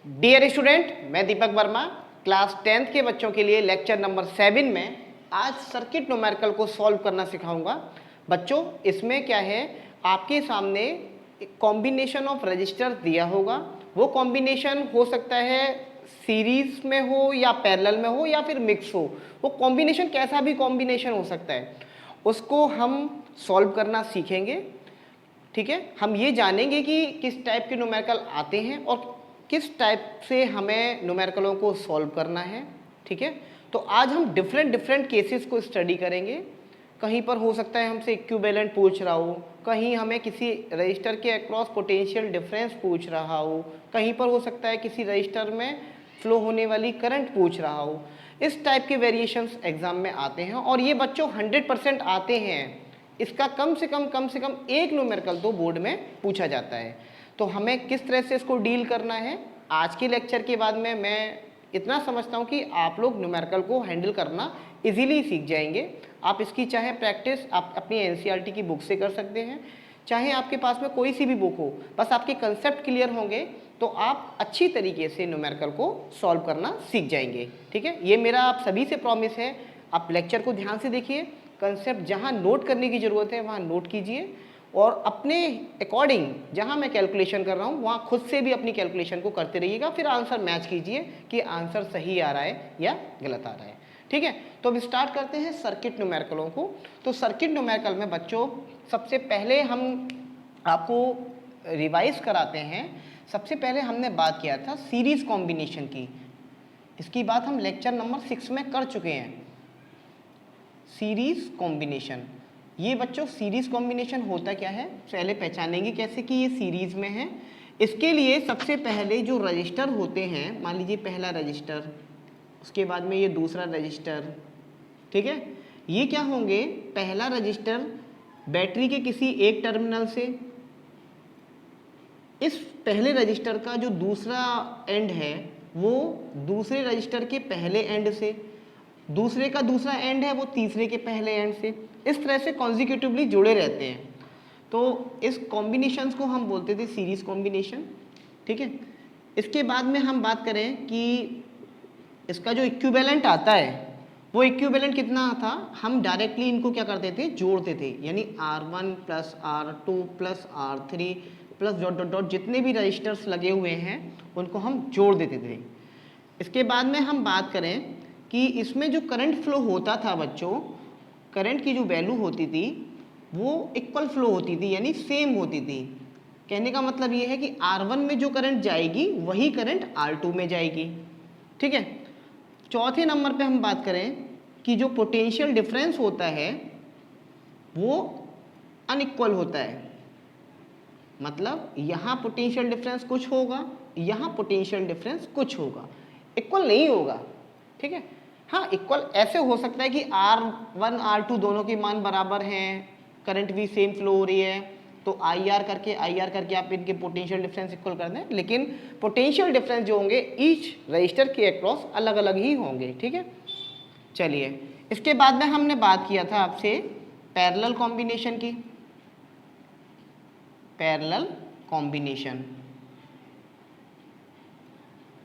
Dear student, मैं Deepak Verma class 10th के बच्चों के लिए लेक्चर नंबर 7 में आज सर्किट न्यूमेरिकल को सॉल्व करना सिखाऊंगा। बच्चों, इसमें क्या है, आपके सामने कॉम्बिनेशन ऑफ रजिस्टर दिया होगा। वो कॉम्बिनेशन हो सकता है सीरीज में हो या पैरेलल में हो या फिर मिक्स हो। वो कॉम्बिनेशन कैसा भी कॉम्बिनेशन हो सकता है, उसको हम सॉल्व करना सीखेंगे। ठीक है, हम ये जानेंगे कि किस टाइप के न्यूमेरिकल आते हैं और किस टाइप से हमें न्यूमेरिकलों को सॉल्व करना है। ठीक है, तो आज हम डिफरेंट केसेस को स्टडी करेंगे। कहीं पर हो सकता है हमसे इक्विवेलेंट पूछ रहा हो, कहीं हमें किसी रजिस्टर के अक्रॉस पोटेंशियल डिफरेंस पूछ रहा हो, कहीं पर हो सकता है किसी रजिस्टर में फ्लो होने वाली करंट पूछ रहा हो। इस टाइप के वेरिएशंस एग्जाम में आते हैं और ये बच्चों 100% आते हैं। इसका कम से कम एक न्यूमेरिकल तो बोर्ड में पूछा जाता है। तो हमें किस तरह से इसको डील करना है, आज के लेक्चर के बाद में मैं इतना समझता हूँ कि आप लोग न्यूमेरिकल को हैंडल करना इजीली सीख जाएंगे। आप इसकी चाहे प्रैक्टिस आप अपनी एनसीईआरटी की बुक से कर सकते हैं, चाहे आपके पास में कोई सी भी बुक हो, बस आपके कंसेप्ट क्लियर होंगे तो आप अच्छी तरीके से न्यूमेरिकल को सॉल्व करना सीख जाएंगे। ठीक है, ये मेरा आप सभी से प्रॉमिस है। आप लेक्चर को ध्यान से देखिए, कंसेप्ट जहाँ नोट करने की ज़रूरत है वहाँ नोट कीजिए और अपने अकॉर्डिंग जहाँ मैं कैलकुलेशन कर रहा हूँ वहाँ खुद से भी अपनी कैलकुलेशन को करते रहिएगा। फिर आंसर मैच कीजिए कि आंसर सही आ रहा है या गलत आ रहा है। ठीक है, तो अब स्टार्ट करते हैं सर्किट न्यूमेरिकलों को। तो सर्किट न्यूमेरिकल में बच्चों सबसे पहले हम आपको रिवाइज कराते हैं। सबसे पहले हमने बात किया था सीरीज कॉम्बिनेशन की। इसकी बात हम लेक्चर नंबर 6 में कर चुके हैं। सीरीज कॉम्बिनेशन, ये बच्चों सीरीज कॉम्बिनेशन होता क्या है पहले पहचानेंगे कैसे कि ये सीरीज में है। इसके लिए सबसे पहले जो रजिस्टर होते हैं, मान लीजिए पहला रजिस्टर, उसके बाद में ये दूसरा रजिस्टर। ठीक है, ये क्या होंगे, पहला रजिस्टर बैटरी के किसी एक टर्मिनल से, इस पहले रजिस्टर का जो दूसरा एंड है वो दूसरे रजिस्टर के पहले एंड से, दूसरे का दूसरा एंड है वो तीसरे के पहले एंड से, इस तरह से कॉन्जिक्यूटिवली जुड़े रहते हैं। तो इस कॉम्बिनेशंस को हम बोलते थे सीरीज कॉम्बिनेशन। ठीक है, इसके बाद में हम बात करें कि इसका जो इक्विवेलेंट आता है वो इक्विवेलेंट कितना था, हम डायरेक्टली इनको क्या करते थे, जोड़ते थे। यानी R1 plus R2 plus R3 plus dot dot dot जितने भी रजिस्टर्स लगे हुए हैं उनको हम जोड़ देते थे। इसके बाद में हम बात करें कि इसमें जो करंट फ्लो होता था बच्चों, करंट की जो वैल्यू होती थी वो इक्वल फ्लो होती थी, यानी सेम होती थी। कहने का मतलब ये है कि R1 में जो करंट जाएगी वही करंट R2 में जाएगी। ठीक है, चौथे नंबर पे हम बात करें कि जो पोटेंशियल डिफरेंस होता है वो अनइक्वल होता है। मतलब यहाँ पोटेंशियल डिफरेंस कुछ होगा, यहाँ पोटेंशियल डिफरेंस कुछ होगा, इक्वल नहीं होगा। ठीक है, हाँ इक्वल ऐसे हो सकता है कि R1 R2 दोनों के मान बराबर हैं, करंट भी सेम फ्लो हो रही है, तो IR करके आप इनके पोटेंशियल डिफरेंस इक्वल कर दें, लेकिन पोटेंशियल डिफरेंस जो होंगे ईच रजिस्टर के अक्रॉस अलग अलग ही होंगे। ठीक है, चलिए इसके बाद में हमने बात किया था आपसे पैरेलल कॉम्बिनेशन की। पैरेलल कॉम्बिनेशन,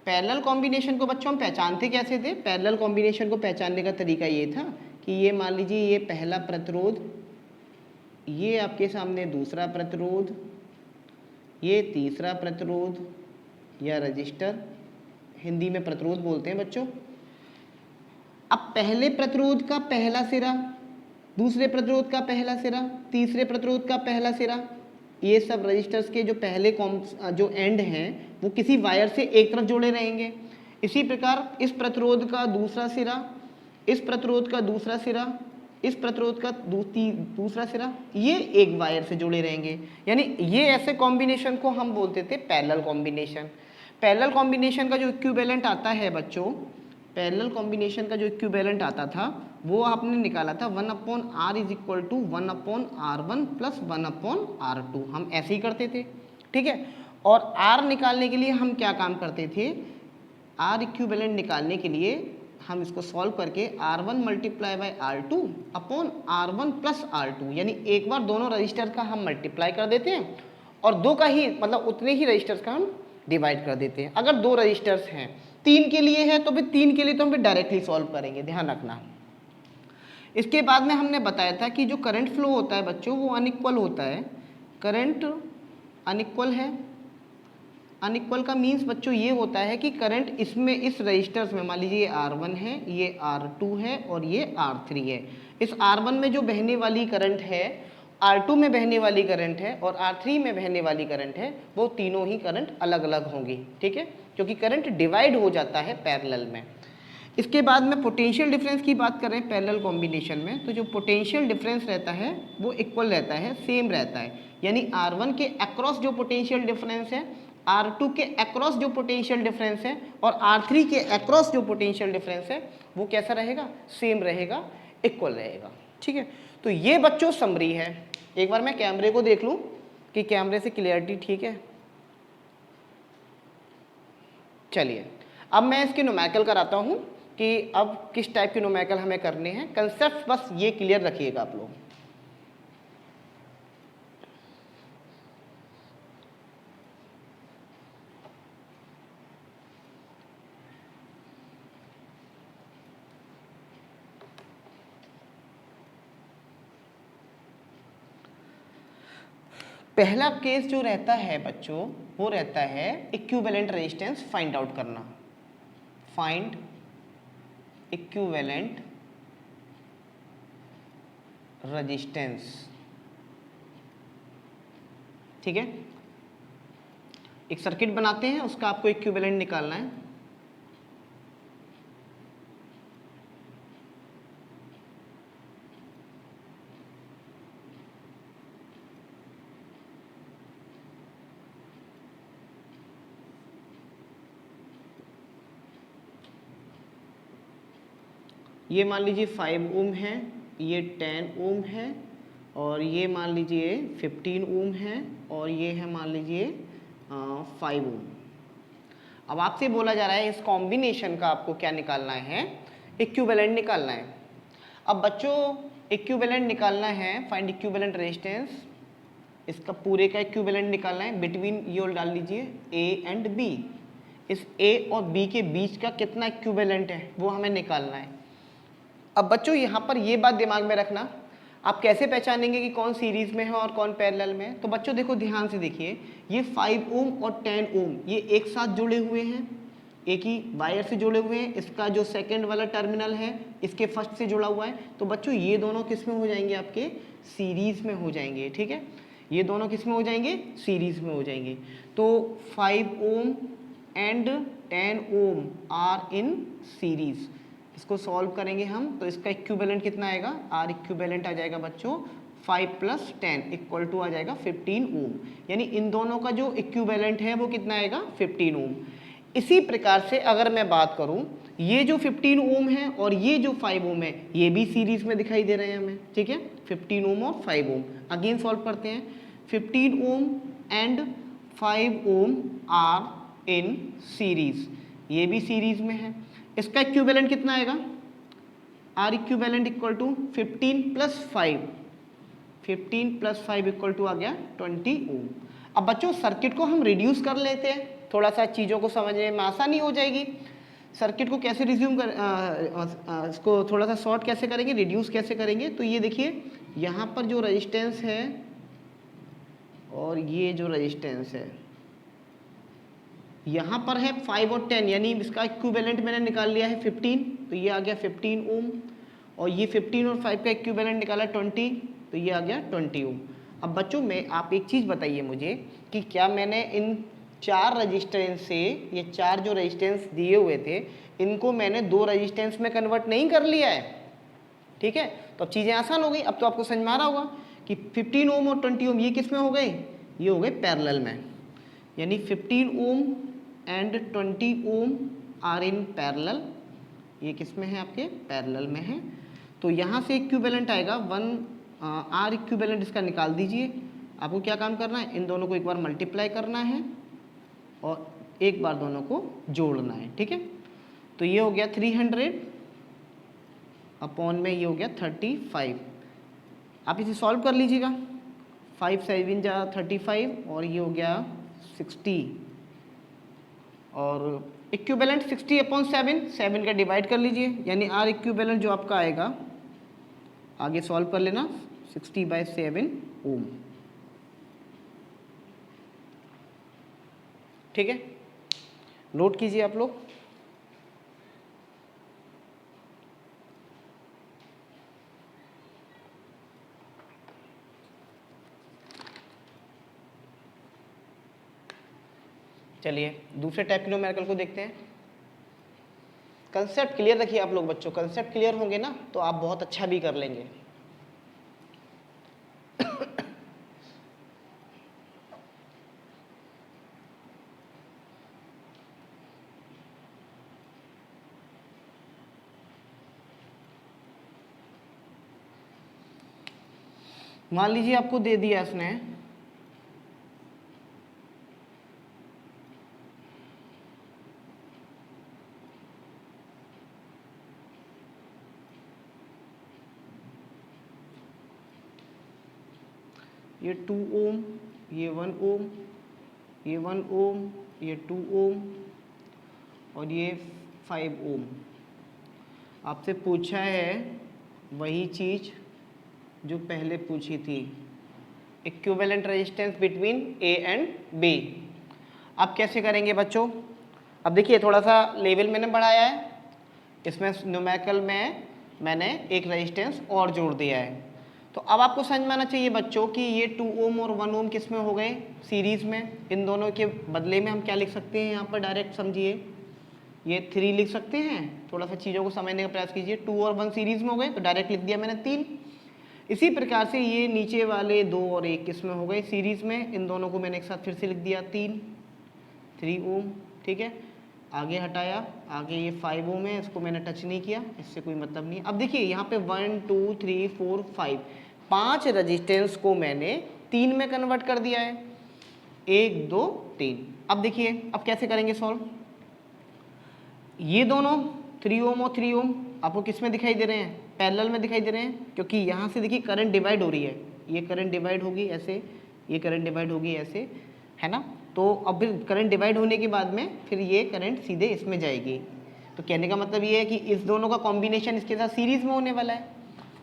पैरेलल कॉम्बिनेशन को बच्चों हम पहचानते कैसे थे, पैरेलल कॉम्बिनेशन को पहचानने का तरीका ये था कि ये मान लीजिए ये पहला प्रतिरोध, ये आपके सामने दूसरा प्रतिरोध, ये तीसरा प्रतिरोध या रजिस्टर, हिंदी में प्रतिरोध बोलते हैं बच्चों। अब पहले प्रतिरोध का पहला सिरा, दूसरे प्रतिरोध का पहला सिरा, तीसरे प्रतिरोध का पहला सिरा, ये सब रजिस्टर्स के जो पहले जो एंड हैं वो किसी वायर से एक तरफ जुड़े रहेंगे। इसी प्रकार इस प्रतिरोध का दूसरा सिरा, इस प्रतिरोध का दूसरा सिरा, इस प्रतिरोध का दूसरा सिरा, ये एक वायर से जुड़े रहेंगे। यानी ये ऐसे कॉम्बिनेशन को हम बोलते थे पैरेलल कॉम्बिनेशन। पैरेलल कॉम्बिनेशन का जो इक्विवेलेंट आता है बच्चों, पैरेलल कॉम्बिनेशन का जो इक्विवेलेंट आता था वो आपने निकाला था 1/R is equal to 1/R1 plus 1/R2। हम ऐसे ही करते थे। ठीक है, और R निकालने के लिए हम क्या काम करते थे, R इक्विवेलेंट निकालने के लिए हम इसको सॉल्व करके R1 multiply by R2 upon R1 plus R2, यानी एक बार दोनों रजिस्टर का हम मल्टीप्लाई कर देते हैं और दो का ही मतलब उतने ही रजिस्टर्स का हम डिवाइड कर देते हैं। अगर 2 रजिस्टर्स हैं, 3 के लिए है तो फिर 3 के लिए तो हम फिर डायरेक्टली सॉल्व करेंगे, ध्यान रखना। इसके बाद में हमने बताया था कि जो करंट फ्लो होता है बच्चों वो अनइक्वल होता है। करंट अनइक्वल है। अनइक्वल का मीन्स बच्चों ये होता है कि करंट इसमें इस रजिस्टर्स में मान लीजिए ये R1 है, ये R2 है और ये R3 है। इस R1 में जो बहने वाली करंट है, R2 में बहने वाली करंट है और R3 में बहने वाली करंट है, वो तीनों ही करंट अलग अलग होंगी, ठीक है, क्योंकि करंट डिवाइड हो जाता है पैरेलल में। इसके बाद में पोटेंशियल डिफरेंस की बात करें पैरेलल कॉम्बिनेशन में, तो जो पोटेंशियल डिफरेंस रहता है वो इक्वल रहता है, सेम रहता है। यानी R1 के अक्रॉस जो पोटेंशियल डिफरेंस है, R2 के अक्रॉस जो पोटेंशियल डिफरेंस है और R3 के अक्रॉस जो पोटेंशियल डिफरेंस है वो कैसा रहेगा, सेम रहेगा, इक्वल रहेगा, ठीक है। तो ये बच्चों समरी है। एक बार मैं कैमरे को देख लूं कि कैमरे से क्लियरिटी ठीक है। चलिए अब मैं इसके न्यूमेरिकल कराता हूं कि अब किस टाइप के न्यूमेरिकल हमें करने हैं। कंसेप्ट बस ये क्लियर रखिएगा आप लोग। पहला केस जो रहता है बच्चों वो रहता है इक्विवेलेंट रेजिस्टेंस फाइंड आउट करना। फाइंड इक्विवेलेंट रेजिस्टेंस, ठीक है। एक सर्किट बनाते हैं, उसका आपको इक्विवेलेंट निकालना है। ये मान लीजिए 5 ओम है, ये 10 ओम है और ये मान लीजिए 15 ओम है और ये है मान लीजिए 5 ओम। अब आपसे बोला जा रहा है इस कॉम्बिनेशन का आपको क्या निकालना है, इक्विवेलेंट निकालना है। अब बच्चों इक्विवेलेंट निकालना है, फाइंड इक्विवेलेंट रेजिस्टेंस, इसका पूरे का इक्विवेलेंट निकालना है। बिटवीन ये डाल लीजिए ए एंड बी, इस ए और बी के बीच का कितना इक्विवेलेंट है वो हमें निकालना है। अब बच्चों यहाँ पर ये बात दिमाग में रखना, आप कैसे पहचानेंगे कि कौन सीरीज में है और कौन पैरेलल में है। तो बच्चों देखो ध्यान से देखिए, ये 5 ओम और 10 ओम ये एक साथ जुड़े हुए हैं, एक ही वायर से जुड़े हुए हैं। इसका जो सेकंड वाला टर्मिनल है इसके फर्स्ट से जुड़ा हुआ है। तो बच्चों ये दोनों किस में हो जाएंगे, आपके सीरीज में हो जाएंगे, ठीक है। ये दोनों किस में हो जाएंगे, सीरीज में हो जाएंगे। तो 5 ohm and 10 ohm are in series. इसको सॉल्व करेंगे हम तो इसका इक्विवेलेंट कितना आएगा, आर इक्विवेलेंट आ जाएगा बच्चों 5 + 10 इक्वल टू आ जाएगा 15 ओम। यानी इन दोनों का जो इक्विवेलेंट है वो कितना आएगा, 15 ओम। इसी प्रकार से अगर मैं बात करूं, ये जो 15 ओम है और ये जो 5 ओम है ये भी सीरीज में दिखाई दे रहे हैं हमें, ठीक है। 15 ओम और 5 ओम अगेन सॉल्व करते हैं। 15 ohm and 5 ohm are in series, ये भी सीरीज में है। इसका इक्विवेलेंट कितना आएगा, R equivalent equal to 15 + 5, 15 + 5 equal to आ गया 20 ओम। अब बच्चों सर्किट को हम रिड्यूस कर लेते हैं, थोड़ा सा चीज़ों को समझने में आसानी हो जाएगी। सर्किट को कैसे रिज्यूम कर इसको थोड़ा सा शॉर्ट कैसे करेंगे, रिड्यूस कैसे करेंगे। तो ये देखिए यहाँ पर जो रेजिस्टेंस है और ये जो रेजिस्टेंस है यहाँ पर है 5 और 10, यानी इसका इक्विवेलेंट मैंने निकाल लिया है 15, तो ये आ गया 15 ओम। और ये 15 और 5 का इक्विवेलेंट निकाला 20, तो ये आ गया 20 ओम। अब बच्चों में आप एक चीज़ बताइए मुझे कि क्या मैंने इन 4 रजिस्टेंस से, ये 4 जो रजिस्टेंस दिए हुए थे इनको मैंने 2 रजिस्टेंस में कन्वर्ट नहीं कर लिया है, ठीक है। तो अब चीज़ें आसान हो गई। अब तो आपको समझ में आ रहा होगा कि 15 ओम और 20 ओम ये किस में हो गए, ये हो गए पैरेलल में। यानी 15 ohm and 20 ohm are in parallel, ये किस में है, आपके पैरेलल में है। तो यहाँ से इक्विवेलेंट आएगा 1 आर इक्विवेलेंट इसका निकाल दीजिए। आपको क्या काम करना है, इन दोनों को एक बार मल्टीप्लाई करना है और एक बार दोनों को जोड़ना है, ठीक है। तो ये हो गया 300 अपॉन में ये हो गया 35। आप इसे सॉल्व कर लीजिएगा, 5 × 7 = 35 और ये हो गया 60 और इक्विवेलेंट 60/7, 7 का डिवाइड कर लीजिए, यानी आर इक्विवेलेंट जो आपका आएगा, आगे सॉल्व कर लेना, 60/7 ओम। ठीक है, नोट कीजिए आप लोग। चलिए दूसरे टाइप के न्यूमेरिकल को देखते हैं। कंसेप्ट क्लियर रखिए आप लोग बच्चों, कंसेप्ट क्लियर होंगे ना तो आप बहुत अच्छा भी कर लेंगे। मान लीजिए आपको दे दिया इसने ये 2 ओम, ये 1 ओम, ये 1 ओम, ये 2 ओम और ये 5 ओम। आपसे पूछा है वही चीज़ जो पहले पूछी थी, equivalent resistance between A and B. अब कैसे करेंगे बच्चों? अब देखिए थोड़ा सा लेवल मैंने बढ़ाया है, इसमें न्यूमेरिकल में मैंने एक रेजिस्टेंस और जोड़ दिया है। तो अब आपको समझ में आना चाहिए बच्चों कि ये 2 ओम और 1 ओम किस में हो गए, सीरीज में। इन दोनों के बदले में हम क्या लिख सकते हैं यहाँ पर, डायरेक्ट समझिए, ये 3 लिख सकते हैं। थोड़ा सा चीज़ों को समझने का प्रयास कीजिए। 2 और 1 सीरीज में हो गए तो डायरेक्ट लिख दिया मैंने 3। इसी प्रकार से ये नीचे वाले 2 और 1 किस में हो गए, सीरीज में। इन दोनों को मैंने एक साथ फिर से लिख दिया 3 ओम। ठीक है, आगे हटाया, आगे ये 5 ओम है, इसको मैंने टच नहीं किया, इससे कोई मतलब नहीं। अब देखिए यहाँ पे 1 2 3 4 5 5 रजिस्टेंस को मैंने 3 में कन्वर्ट कर दिया है, 1 2 3। अब देखिए अब कैसे करेंगे सॉल्व। ये दोनों 3 ओम और 3 ओम आपको किस में दिखाई दे रहे हैं, पैरेलल में दिखाई दे रहे हैं, क्योंकि यहाँ से देखिए करंट डिवाइड हो रही है। ये करंट डिवाइड होगी ऐसे, ये करंट डिवाइड होगी ऐसे, है ना। तो अब फिर करंट डिवाइड होने के बाद में फिर ये करंट सीधे इसमें जाएगी। तो कहने का मतलब ये है कि इस दोनों का कॉम्बिनेशन इसके साथ सीरीज में होने वाला है।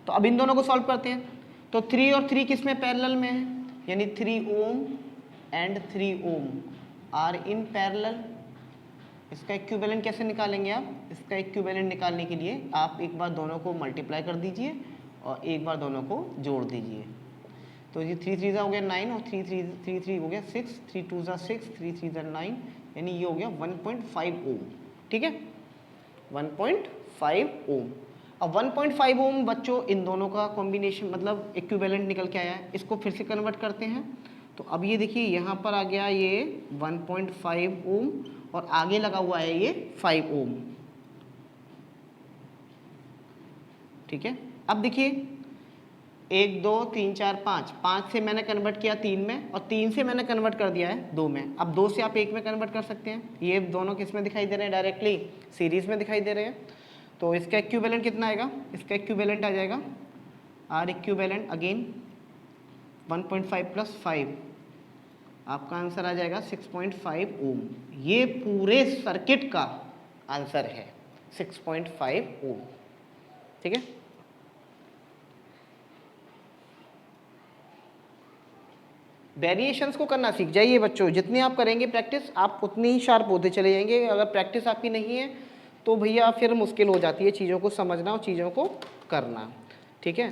तो अब इन दोनों को सॉल्व करते हैं। तो 3 और 3 किस में पैरेलल में है, यानी 3 ohm and 3 ohm are in parallel. इसका इक्विवेलेंट कैसे निकालेंगे आप, इसका इक्विवेलेंट निकालने के लिए आप एक बार दोनों को मल्टीप्लाई कर दीजिए और एक बार दोनों को जोड़ दीजिए। तो ये 3 3 हो गया 9 और 3 3 3 हो गया 6, 3 2 6, 3 3 9, यानी ये हो गया 1.5 ओम। ठीक है, 1.5 ओम। अब 1.5 ओम बच्चों इन दोनों का कॉम्बिनेशन मतलब इक्विवेलेंट निकल के आया है। इसको फिर से कन्वर्ट करते हैं। तो अब ये देखिए यहाँ पर आ गया ये 1.5 ओम और आगे लगा हुआ है ये 5 ओम। ठीक है, अब देखिए 1 2 3 4 5, 5 से मैंने कन्वर्ट किया 3 में और 3 से मैंने कन्वर्ट कर दिया है 2 में। अब 2 से आप 1 में कन्वर्ट कर सकते हैं। ये दोनों किस में दिखाई दे रहे हैं, डायरेक्टली सीरीज में दिखाई दे रहे हैं। तो इसका इक्विवेलेंट कितना आएगा, इसका इक्विवेलेंट आ जाएगा आर इक्विवेलेंट अगेन 1.5 + 5, आपका आंसर आ जाएगा 6.5 ओम। ये पूरे सर्किट का आंसर है 6.5 ओम। ठीक है, वेरिएशंस को करना सीख जाइए बच्चों। जितनी आप करेंगे प्रैक्टिस, आप उतनी ही शार्प होते चले जाएंगे। अगर प्रैक्टिस आपकी नहीं है तो भैया फिर मुश्किल हो जाती है चीज़ों को समझना और चीज़ों को करना। ठीक है,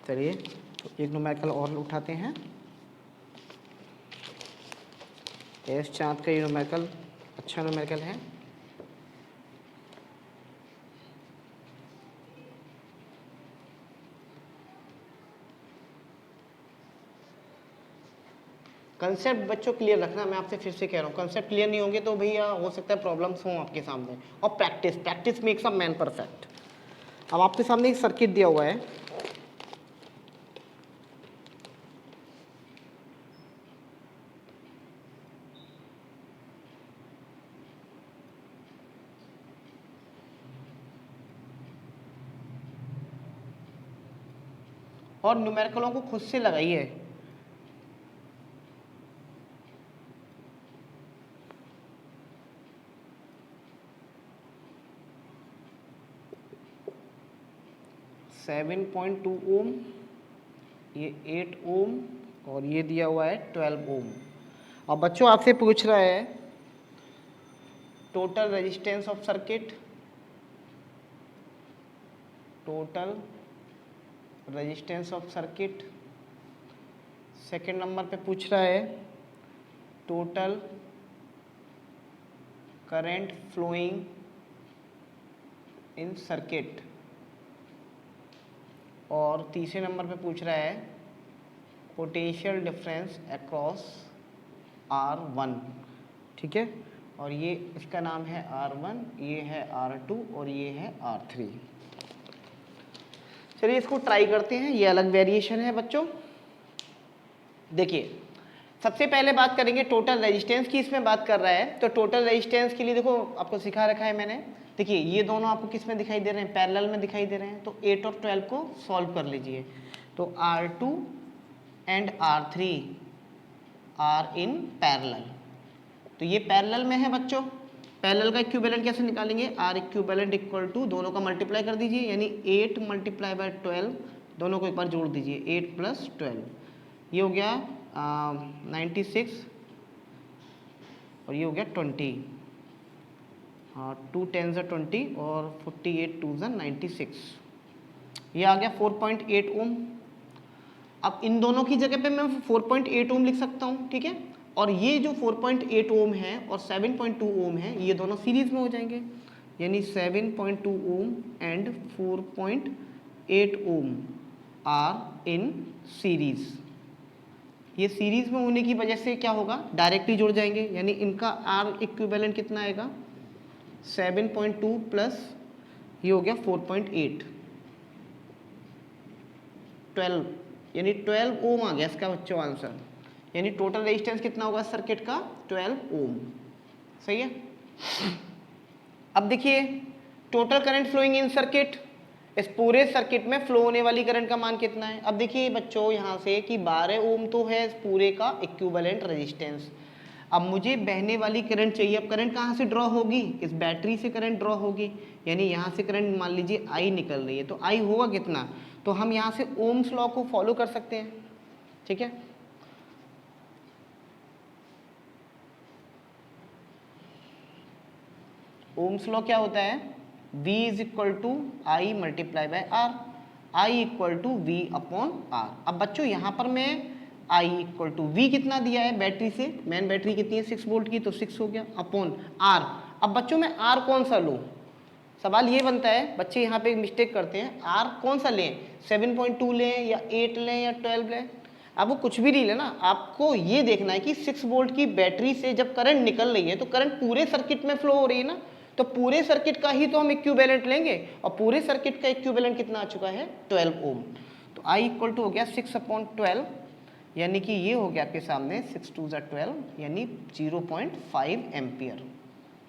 चलिए तो एक न्यूमेरिकल और उठाते हैं। एस चाँद का ये न्यूमेरिकल अच्छा न्यूमेरिकल है। कंसेप्ट बच्चों क्लियर रखना, मैं आपसे फिर से कह रहा हूँ, कंसेप्ट क्लियर नहीं होंगे तो भैया हो सकता है प्रॉब्लम्स हों आपके सामने। और practice, practice makes a man perfect. अब आपके सामने एक सर्किट दिया हुआ है, और न्यूमेरिकलों को खुद से लगाइए। सेवन पॉइंट टू ओम, ये 8 ओम, और ये दिया हुआ है 12 ओम। अब बच्चों आपसे पूछ रहा है total resistance of circuit, total resistance of circuit. Second number पे पूछ रहा है total current flowing in circuit. और तीसरे नंबर पे पूछ रहा है पोटेंशियल डिफरेंस अक्रॉस R1। ठीक है, और ये इसका नाम है R1, ये है R2 और ये है R3। चलिए इसको ट्राई करते हैं, ये अलग वेरिएशन है बच्चों। देखिए सबसे पहले बात करेंगे टोटल रेजिस्टेंस की, इसमें बात कर रहा है तो टोटल रेजिस्टेंस के लिए देखो आपको सिखा रखा है मैंने। देखिए ये दोनों आपको किस में दिखाई दे रहे हैं, पैरेलल में दिखाई दे रहे हैं, तो 8 और 12 को सॉल्व कर लीजिए। तो R2 and R3 are in parallel, तो ये पैरेलल में है बच्चों। पैरेलल का इक्विवेलेंट कैसे निकालेंगे, R इक्विवेलेंट इक्वल टू दोनों का मल्टीप्लाई कर दीजिए, यानी 8 मल्टीप्लाई बाय 12, दोनों को एक बार जोड़ दीजिए, 8 प्लस 12, ये हो गया 96 और ये हो गया 20, हाँ 2 10 20 और 48 2 96, ये आ गया 4.8 ओम। अब इन दोनों की जगह पे मैं 4.8 ओम लिख सकता हूँ, ठीक है। और ये जो 4.8 ओम है और 7.2 ओम है, ये दोनों सीरीज में हो जाएंगे, यानी 7.2 ohm and 4.8 ohm are in series. ये सीरीज में होने की वजह से क्या होगा, डायरेक्टली जुड़ जाएंगे, यानी इनका आर इक्विवेलेंट कितना आएगा 7.2 प्लस ये हो गया 4.8, 12, यानी 12 ओम आ गया इसका बच्चों आंसर। यानी टोटल रेजिस्टेंस कितना होगा सर्किट का, 12 ओम। सही है। अब देखिए total current flowing in circuit, इस पूरे सर्किट में फ्लो होने वाली करंट का मान कितना है। अब देखिए बच्चों यहाँ से कि 12 ओम तो है इस पूरे का इक्विवेलेंट रेजिस्टेंस। अब मुझे बहने वाली करंट चाहिए। अब करंट कहाँ से ड्रॉ होगी, इस बैटरी से करंट ड्रॉ होगी, यानी यहाँ से करंट मान लीजिए I निकल रही है, तो I होगा कितना, तो हम यहाँ से ओम्स लॉ को फॉलो कर सकते हैं। ठीक है, ओम्स लॉ क्या होता है, V is equal to I multiply by R, I equal to V upon R. अब बच्चों यहाँ पर मैं आई इक्वल टू वी कितना दिया है बैटरी से, मेन बैटरी कितनी है 6 वोल्ट की, तो 6 हो गया अपॉन आर। अब बच्चों मैं आर कौन सा लूँ, सवाल ये बनता है, बच्चे यहाँ पे मिस्टेक करते हैं, आर कौन सा लें, 7.2 लें या 8 लें या 12 लें। अब वो कुछ भी नहीं लेना, आपको ये देखना है कि 6 वोल्ट की बैटरी से जब करंट निकल रही है तो करंट पूरे सर्किट में फ्लो हो रही है ना, तो पूरे सर्किट का ही तो हम इक्विवेलेंट लेंगे, और पूरे सर्किट का इक्विवेलेंट कितना आ चुका है 12 ओम। तो आई इक्वल टू हो गया 6/12, यानी कि ये हो गया आपके सामने 6 2 12, यानी 0.5 एम्पियर।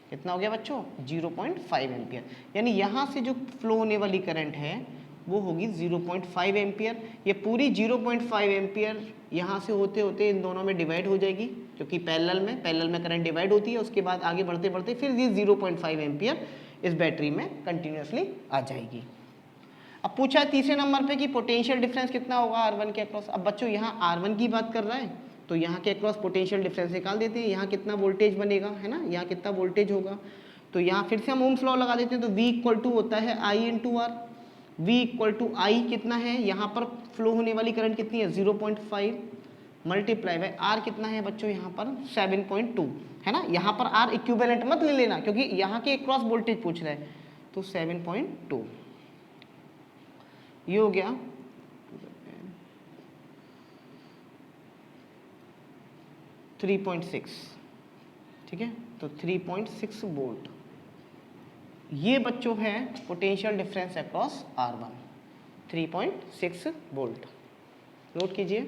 कितना हो गया बच्चों, 0.5 एम्पियर। यानी यहाँ से जो फ्लो होने वाली करंट है वो होगी 0.5 एम्पियर। ये पूरी 0.5 एम्पियर यहाँ से होते होते इन दोनों में डिवाइड हो जाएगी, क्योंकि पैरेलल में करंट डिवाइड होती है, उसके बाद आगे बढ़ते बढ़ते फिर ये 0.5 एम्पियर इस बैटरी में कंटिन्यूसली आ जाएगी। अब पूछा है तीसरे नंबर पे कि पोटेंशियल डिफरेंस कितना होगा R1 के अक्रॉस। अब बच्चों यहाँ R1 की बात कर रहा है, तो यहाँ के अक्रॉस पोटेंशियल डिफरेंस निकाल देते हैं। यहाँ कितना वोल्टेज बनेगा, है ना, यहाँ कितना वोल्टेज होगा, तो यहाँ फिर से हम ओम्स लॉ लगा देते हैं। तो V इक्वल टू होता है I into R. V equal to I कितना है, यहाँ पर फ्लो होने वाली करंट कितनी है 0.5 मल्टीप्लाई बाय आर कितना है बच्चों यहाँ पर 7.2, है ना। यहाँ पर आर इक्विवेलेंट मत ले लेना, क्योंकि यहाँ के अक्रॉस वोल्टेज पूछ रहा है, तो 7.2 ये हो गया 3.6, ठीक है, तो 3.6 वोल्ट ये बच्चों है potential difference across R1, 3.6 volt. Note कीजिए।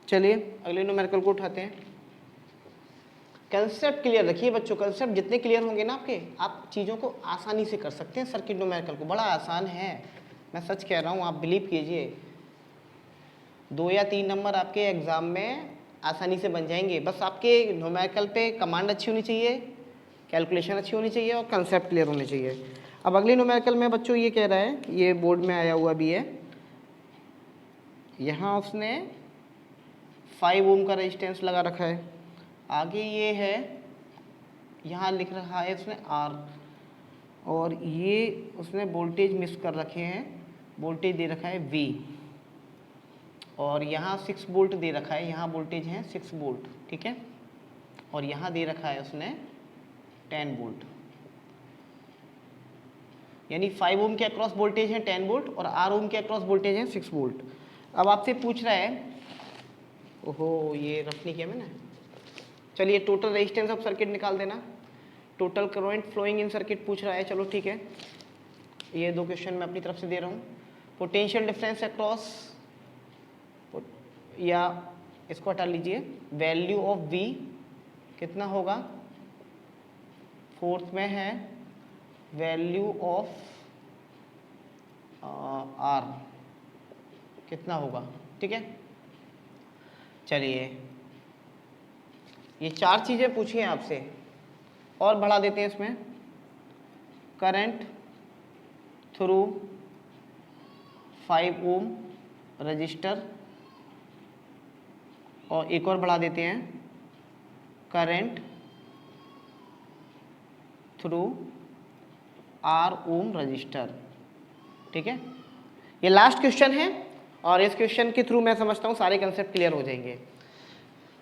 चलिए अगले न्यूमेरिकल को उठाते हैं। कंसेप्ट क्लियर रखिए बच्चों, कंसेप्ट जितने क्लियर होंगे ना आपके, आप चीज़ों को आसानी से कर सकते हैं। सर्किट न्यूमेरिकल को बड़ा आसान है, मैं सच कह रहा हूँ, आप बिलीव कीजिए। 2 या 3 नंबर आपके एग्जाम में आसानी से बन जाएंगे। बस आपके न्यूमेरिकल पे कमांड अच्छी होनी चाहिए, कैलकुलेशन अच्छी होनी चाहिए और कंसेप्ट क्लियर होने चाहिए। अब अगली न्यूमेरिकल में बच्चों ये कह रहा है, ये बोर्ड में आया हुआ भी है, यहाँ उसने 5 ओम का रेजिस्टेंस लगा रखा है। आगे ये है, यहाँ लिख रहा है उसने R, और ये उसने वोल्टेज मिस कर रखे हैं, वोल्टेज दे रखा है V, और यहाँ 6 वोल्ट दे रखा है, यहाँ वोल्टेज है 6 वोल्ट, ठीक है। और यहाँ दे रखा है उसने 10 वोल्ट, यानी 5 ओम के अक्रॉस वोल्टेज है 10 वोल्ट और R ओम के अक्रॉस वोल्टेज है 6 वोल्ट। अब आपसे पूछ रहा है, ओहो ये रफ नहीं किया मैंने, चलिए टोटल रेजिस्टेंस ऑफ सर्किट निकाल देना, total current flowing in circuit पूछ रहा है। चलो ठीक है, ये 2 क्वेश्चन मैं अपनी तरफ से दे रहा हूँ। पोटेंशियल डिफरेंस अक्रॉस, या इसको हटा लीजिए, वैल्यू ऑफ V कितना होगा, 4th में है वैल्यू ऑफ R कितना होगा, ठीक है। चलिए ये 4 चीज़ें पूछी हैं आपसे, और बढ़ा देते हैं इसमें, करंट थ्रू 5 ओम रजिस्टर, और एक और बढ़ा देते हैं, current through R ohm resistor, ठीक है। ये लास्ट क्वेश्चन है और इस क्वेश्चन के थ्रू मैं समझता हूँ सारे कंसेप्ट क्लियर हो जाएंगे।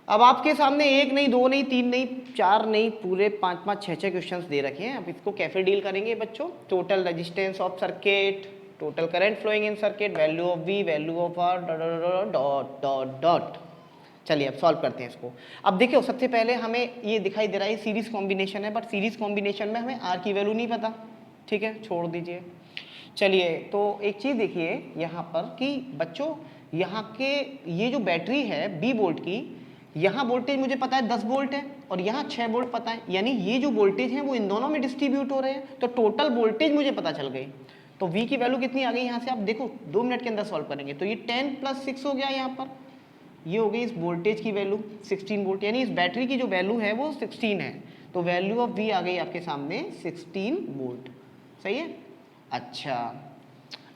अब आपके सामने 1 नहीं, 2 नहीं, 3 नहीं, 4 नहीं, पूरे 5-5, 6-6 क्वेश्चंस दे रखे हैं। अब इसको कैसे डील करेंगे बच्चों, total resistance of circuit, total current flowing in circuit, value of V, value of R, dot dot dot. चलिए अब सॉल्व करते हैं इसको। अब देखिए सबसे पहले हमें ये दिखाई दे रहा है सीरीज कॉम्बिनेशन है, बट सीरीज कॉम्बिनेशन में हमें R की वैल्यू नहीं पता, ठीक है, छोड़ दीजिए। चलिए तो एक चीज़ देखिए यहाँ पर कि बच्चों यहाँ के ये जो बैटरी है 20 वोल्ट की, यहाँ वोल्टेज मुझे पता है 10 वोल्ट है और यहाँ 6 वोल्ट पता है, यानी ये जो वोल्टेज है वो इन दोनों में डिस्ट्रीब्यूट हो रहे हैं, तो टोटल वोल्टेज मुझे पता चल गई। तो V की वैल्यू कितनी आ गई यहाँ से, आप देखो 2 मिनट के अंदर सॉल्व करेंगे। तो ये 10 + 6 हो गया, यहाँ पर ये हो गई इस वोल्टेज की वैल्यू 16 वोल्ट, यानी इस बैटरी की जो वैल्यू है वो 16 है। तो वैल्यू ऑफ V आ गई आपके सामने 16 वोल्ट, सही है। अच्छा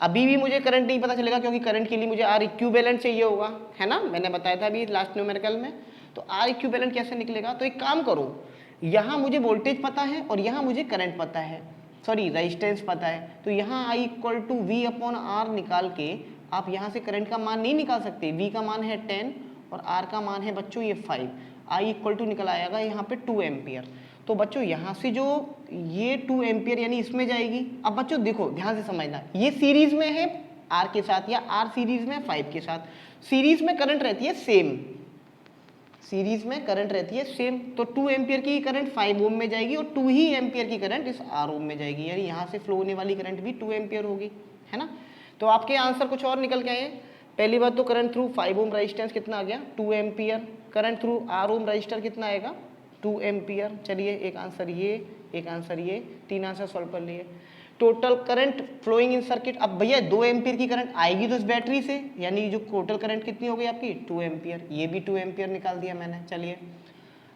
अभी भी मुझे करंट नहीं पता चलेगा क्योंकि करंट के लिए मुझे R इक्विवेलेंट चाहिए होगा, है ना, मैंने बताया था अभी लास्ट न्यूमेरिकल में। तो R इक्विवेलेंट कैसे निकलेगा, तो एक काम करो, यहाँ मुझे वोल्टेज पता है और यहाँ मुझे करंट पता है, सॉरी रेजिस्टेंस पता है, तो यहाँ I = V/R निकाल के आप यहाँ से करंट का मान नहीं निकाल सकते। V का मान है 10 और R का मान है बच्चों ये 5, I = निकल आएगा यहाँ पे 2 एम्पियर। तो बच्चों यहाँ से जो ये 2 एम्पियर यानी इसमें जाएगी। अब बच्चों देखो ध्यान से समझना, ये सीरीज में है R के साथ या R सीरीज में 5 के साथ, सीरीज में करंट रहती है सेम, सीरीज में करंट रहती है सेम, तो 2 एम्पियर की करंट 5 ओम में जाएगी और 2 ही एम्पियर की करंट इस R ओम में जाएगी, यानी यहाँ से फ्लो होने वाली करंट भी 2 एम्पियर होगी, है ना। तो आपके आंसर कुछ और निकल के आए। पहली बात तो करंट थ्रू 5 ओम रेजिस्टेंस कितना आ गया, 2 ampere, current through R ohm resistor कितना आएगा, 2 एम्पियर। चलिए एक आंसर ये, एक आंसर ये, 3 आंसर सॉल्व कर लिए। Total current flowing in circuit, अब भैया 2 एम्पियर की करंट आएगी तो इस बैटरी से, यानी जो टोटल करंट कितनी हो गई आपकी 2 एम्पियर, ये भी 2 एम्पियर निकाल दिया मैंने। चलिए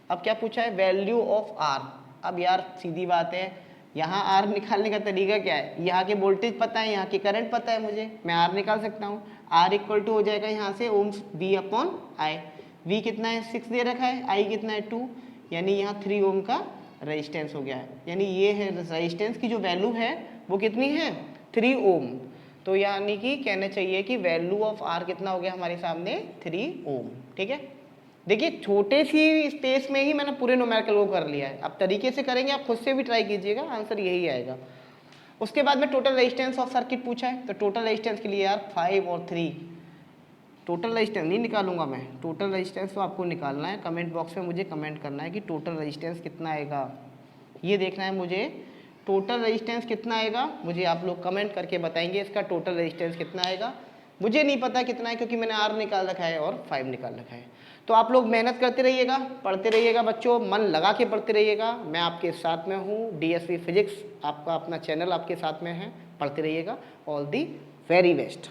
अब क्या पूछा है, वैल्यू ऑफ R। अब यार सीधी बात है, यहाँ R निकालने का तरीका क्या है, यहाँ के वोल्टेज पता है, यहाँ की करंट पता है मुझे, मैं R निकाल सकता हूँ। R = हो जाएगा यहाँ से ओम्स V/I, V कितना है 6 दे रखा है, I कितना है 2, यानी यहाँ 3 ओम का रेजिस्टेंस हो गया है, यानी ये है रेजिस्टेंस की जो वैल्यू है वो कितनी है 3 ओम। तो यानी कि कहना चाहिए कि वैल्यू ऑफ R कितना हो गया हमारे सामने 3 ओम, ठीक है। देखिए छोटे सी स्पेस में ही मैंने पूरे न्यूमेरिकल को कर लिया है, अब तरीके से करेंगे आप खुद से भी ट्राई कीजिएगा, आंसर यही आएगा। उसके बाद में टोटल रेजिस्टेंस ऑफ सर्किट पूछा है, तो टोटल रेजिस्टेंस के लिए यार 5 और 3, टोटल रेजिस्टेंस नहीं निकालूंगा मैं, टोटल रेजिस्टेंस तो आपको निकालना है, कमेंट बॉक्स में मुझे कमेंट करना है कि टोटल रेजिस्टेंस कितना आएगा, ये देखना है मुझे टोटल रेजिस्टेंस कितना आएगा, मुझे आप लोग कमेंट करके बताएंगे इसका टोटल रेजिस्टेंस कितना आएगा। मुझे नहीं पता कितना है क्योंकि मैंने R निकाल रखा है और 5 निकाल रखा है। तो आप लोग मेहनत करते रहिएगा, पढ़ते रहिएगा बच्चों, मन लगा के पढ़ते रहिएगा। मैं आपके साथ में हूँ, DSV फिजिक्स आपका अपना चैनल आपके साथ में है, पढ़ते रहिएगा। All the very best.